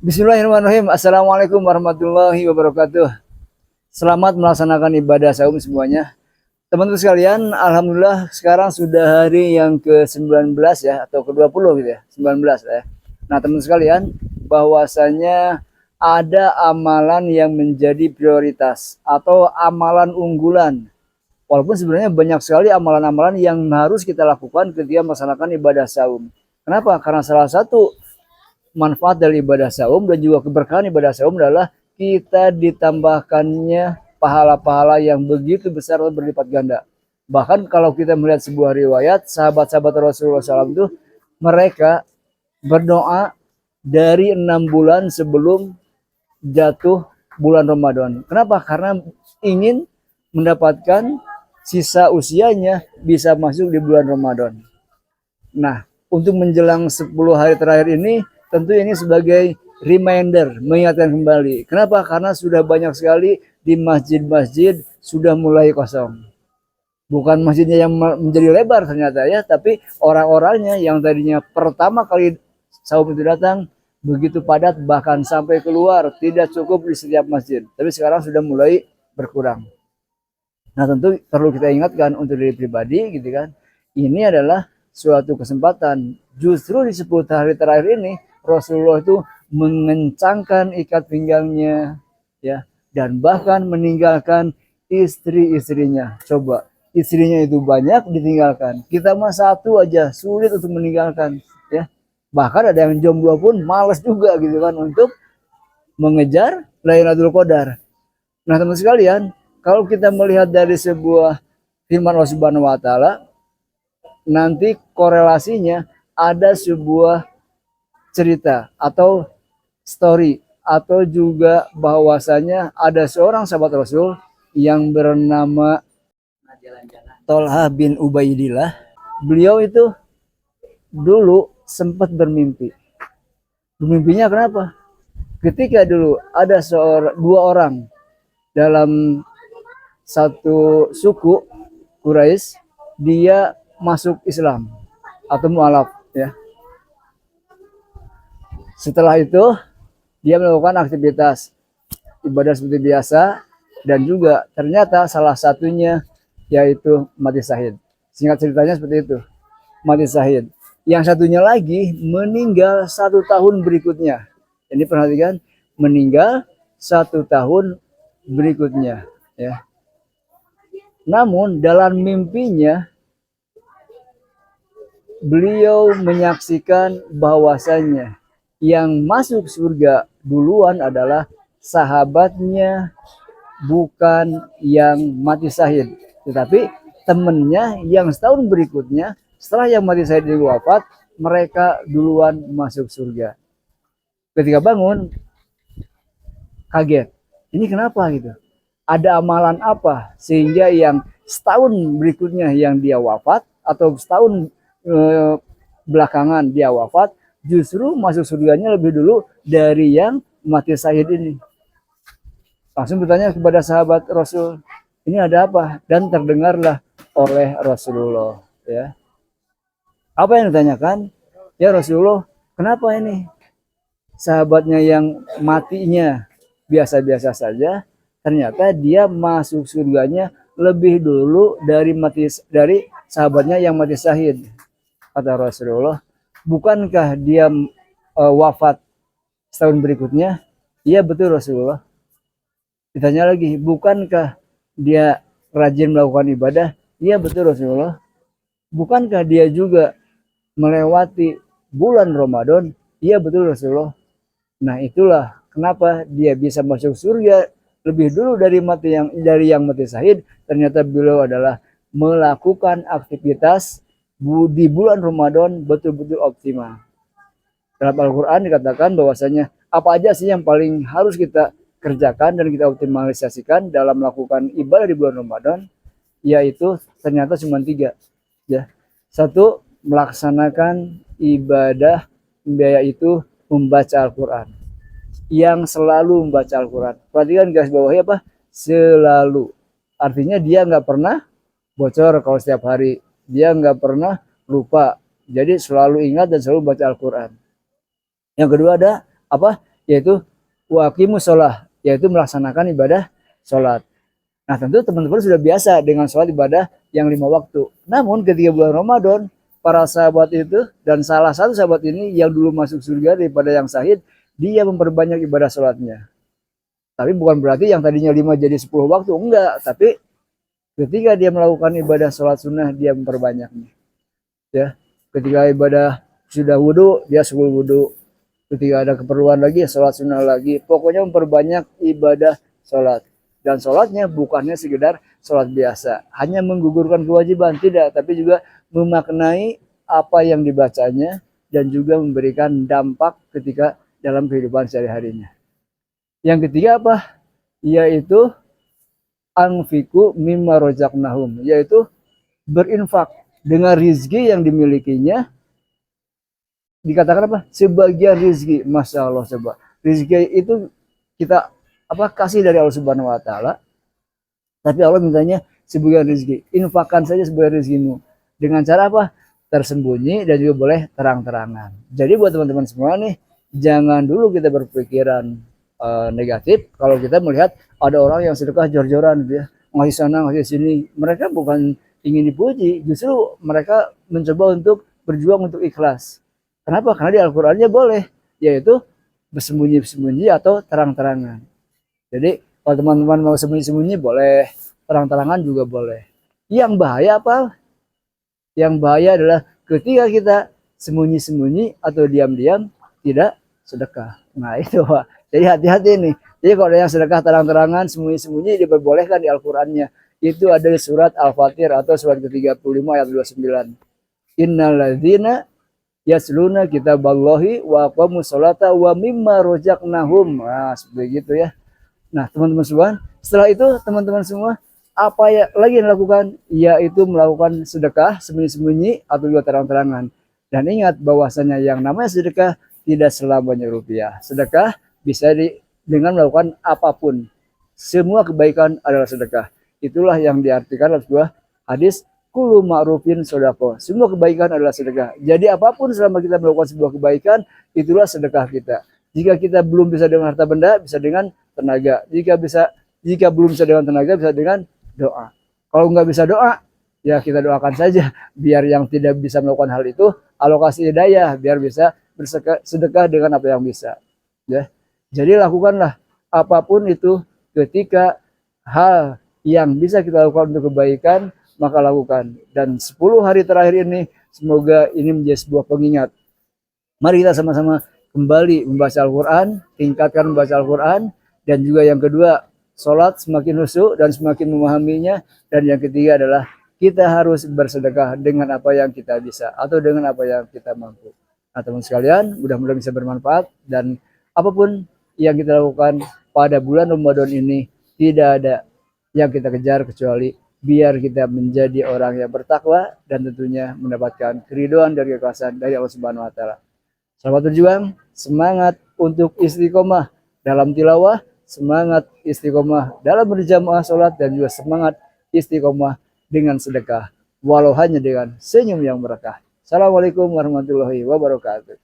Bismillahirrahmanirrahim. Assalamualaikum warahmatullahi wabarakatuh. Selamat melaksanakan ibadah saum semuanya. Teman-teman sekalian, alhamdulillah sekarang sudah hari yang ke-19 ya, atau ke-20 gitu ya, 19 ya. Nah, teman sekalian, bahwasanya ada amalan yang menjadi prioritas atau amalan unggulan. Walaupun sebenarnya banyak sekali amalan-amalan yang harus kita lakukan ketika melaksanakan ibadah saum. Kenapa? Karena salah satu manfaat dari ibadah saum dan juga keberkahan ibadah saum adalah kita ditambahkannya pahala-pahala yang begitu besar dan berlipat ganda. Bahkan kalau kita melihat sebuah riwayat, sahabat-sahabat Rasulullah SAW itu mereka berdoa dari 6 bulan sebelum jatuh bulan Ramadan. Kenapa? Karena ingin mendapatkan sisa usianya bisa masuk di bulan Ramadan. Nah, untuk menjelang 10 hari terakhir ini, tentu ini sebagai reminder, mengingatkan kembali. Kenapa? Karena sudah banyak sekali di masjid-masjid sudah mulai kosong. Bukan masjidnya yang menjadi lebar ternyata ya, tapi orang-orangnya yang tadinya pertama kali saum itu datang, begitu padat bahkan sampai keluar, tidak cukup di setiap masjid. Tapi sekarang sudah mulai berkurang. Nah, tentu perlu kita ingatkan untuk diri pribadi gitu kan. Ini adalah suatu kesempatan. Justru di 10 hari terakhir ini Rasulullah itu mengencangkan ikat pinggangnya ya, dan bahkan meninggalkan istri-istrinya. Coba, istrinya itu banyak ditinggalkan. Kita mah satu aja sulit untuk meninggalkan ya. Bahkan ada yang jomblo pun males juga gitu kan untuk mengejar Lailatul Qadar. Nah, teman sekalian, kalau kita melihat dari sebuah firman Allah Subhanahu wa taala, nanti korelasinya ada sebuah cerita atau story atau juga bahwasanya ada seorang sahabat Rasul yang bernama Tolha bin Ubaidillah. Beliau itu dulu sempat bermimpi. Bermimpinya kenapa? Ketika dulu ada dua orang dalam satu suku Quraisy, dia masuk Islam atau mualaf ya. Setelah itu dia melakukan aktivitas ibadah seperti biasa dan juga ternyata salah satunya yaitu mati syahid. Singkat ceritanya seperti itu, mati syahid. Yang satunya lagi meninggal 1 tahun berikutnya. Ini perhatikan, meninggal 1 tahun berikutnya ya. Namun dalam mimpinya beliau menyaksikan bahwasanya yang masuk surga duluan adalah sahabatnya, bukan yang mati syahid, tetapi temennya yang setahun berikutnya setelah yang mati syahid wafat, mereka duluan masuk surga. Ketika bangun kaget, ini kenapa gitu, ada amalan apa sehingga yang setahun berikutnya yang dia wafat atau setahun belakangan dia wafat justru masuk surganya lebih dulu dari yang mati syahid ini. Langsung bertanya kepada sahabat Rasul, ini ada apa? Dan terdengarlah oleh Rasulullah ya. Apa yang ditanyakan? Ya Rasulullah, kenapa ini sahabatnya yang matinya biasa-biasa saja, ternyata dia masuk surganya lebih dulu dari sahabatnya yang mati syahid. Kata Rasulullah, bukankah dia wafat setahun berikutnya? Iya betul Rasulullah. Ditanya lagi, bukankah dia rajin melakukan ibadah? Iya betul Rasulullah. Bukankah dia juga melewati bulan Ramadan? Iya betul Rasulullah. Nah, itulah kenapa dia bisa masuk surga lebih dulu dari yang mati syahid. Ternyata beliau adalah melakukan aktivitas di bulan Ramadan betul-betul optimal. Dalam Al-Quran dikatakan bahwasanya apa aja sih yang paling harus kita kerjakan dan kita optimalisasikan dalam melakukan ibadah di bulan Ramadan, yaitu ternyata cuma 3 ya. Satu, melaksanakan ibadah, yaitu membaca Al-Quran, yang selalu membaca Al-Quran. Perhatikan garis bawahnya apa? Selalu. Artinya dia nggak pernah bocor kalau setiap hari. Dia nggak pernah lupa. Jadi selalu ingat dan selalu baca Al-Quran. Yang kedua ada apa? yaitu waqimus sholah, yaitu melaksanakan ibadah sholat. Nah tentu teman-teman sudah biasa dengan sholat ibadah yang 5 waktu. Namun ketika bulan Ramadan, para sahabat itu, dan salah satu sahabat ini yang dulu masuk surga daripada yang syahid, dia memperbanyak ibadah sholatnya. Tapi bukan berarti yang tadinya 5 jadi 10 waktu, enggak. Tapi ketika dia melakukan ibadah sholat sunnah, dia memperbanyaknya. Ya, ketika ibadah sudah wudhu, dia 10 wudhu. Ketika ada keperluan lagi, sholat sunnah lagi. Pokoknya memperbanyak ibadah sholat. Dan sholatnya bukannya sekedar sholat biasa. Hanya menggugurkan kewajiban, tidak. Tapi juga memaknai apa yang dibacanya. Dan juga memberikan dampak ketika dalam kehidupan sehari-harinya. Yang ketiga apa? Yaitu anfiku mimma rozaqnahum. Yaitu berinfak dengan rizki yang dimilikinya. Dikatakan apa? Sebagian rizki. Masya Allah coba. Rizki itu kita kasih dari Allah Subhanahu Wa Taala. Tapi Allah mintanya sebagian rizki. Infakkan saja sebagian rizkimu. Dengan cara apa? Tersembunyi dan juga boleh terang-terangan. Jadi buat teman-teman semua nih, jangan dulu kita berpikiran negatif kalau kita melihat ada orang yang sedekah jor-joran gitu ya. Ngasih sana, ngasih sini. Mereka bukan ingin dipuji. Justru mereka mencoba untuk berjuang untuk ikhlas. Kenapa? Karena di Al-Qur'annya boleh, yaitu bersembunyi-sembunyi atau terang-terangan. Jadi kalau teman-teman mau sembunyi-sembunyi boleh, terang-terangan juga boleh. Yang bahaya apa? Yang bahaya adalah ketika kita sembunyi-sembunyi atau diam-diam tidak sedekah. Nah itu Pak. Jadi hati-hati nih. Jadi kalau ada yang sedekah terang-terangan, sembunyi-sembunyi diperbolehkan di Al-Qur'annya. Itu ada di surat Al-Fatir atau surat ke-35 ayat 29. Innal ladzina yasluna kitaballahi wa aqamus sholata wa mimma rozaqnahum. Nah, seperti itu ya. Nah, teman-teman semua, setelah itu teman-teman semua apa ya lagi yang dilakukan? Yaitu melakukan sedekah sembunyi-sembunyi atau juga terang-terangan. Dan ingat bahwasanya yang namanya sedekah tidak selamanya rupiah. Sedekah bisa dengan melakukan apapun. Semua kebaikan adalah sedekah. Itulah yang diartikan dalam sebuah hadis kullu ma'rufin sodako. Semua kebaikan adalah sedekah. Jadi apapun selama kita melakukan sebuah kebaikan, itulah sedekah kita. Jika kita belum bisa dengan harta benda, bisa dengan tenaga. Jika belum bisa dengan tenaga, bisa dengan doa. Kalau nggak bisa doa, ya kita doakan saja. Biar yang tidak bisa melakukan hal itu, alokasi hidayah. Biar bisa bersedekah dengan apa yang bisa. Ya. Jadi lakukanlah apapun itu ketika hal yang bisa kita lakukan untuk kebaikan, maka lakukan. Dan 10 hari terakhir ini, semoga ini menjadi sebuah pengingat. Mari kita sama-sama kembali membaca Al-Quran, tingkatkan membaca Al-Quran. Dan juga yang kedua, sholat semakin khusyuk dan semakin memahaminya. Dan yang ketiga adalah kita harus bersedekah dengan apa yang kita bisa atau dengan apa yang kita mampu. Nah teman sekalian, mudah-mudahan bisa bermanfaat. Dan apapun yang kita lakukan pada bulan Ramadan ini, tidak ada yang kita kejar kecuali biar kita menjadi orang yang bertakwa dan tentunya mendapatkan keridhaan dan kekuasaan dari Allah Subhanahu Wa Taala. Selamat berjuang, semangat untuk istiqomah dalam tilawah, semangat istiqomah dalam berjamaah sholat, dan juga semangat istiqomah dengan sedekah, walau hanya dengan senyum yang berkah. Assalamualaikum warahmatullahi wabarakatuh.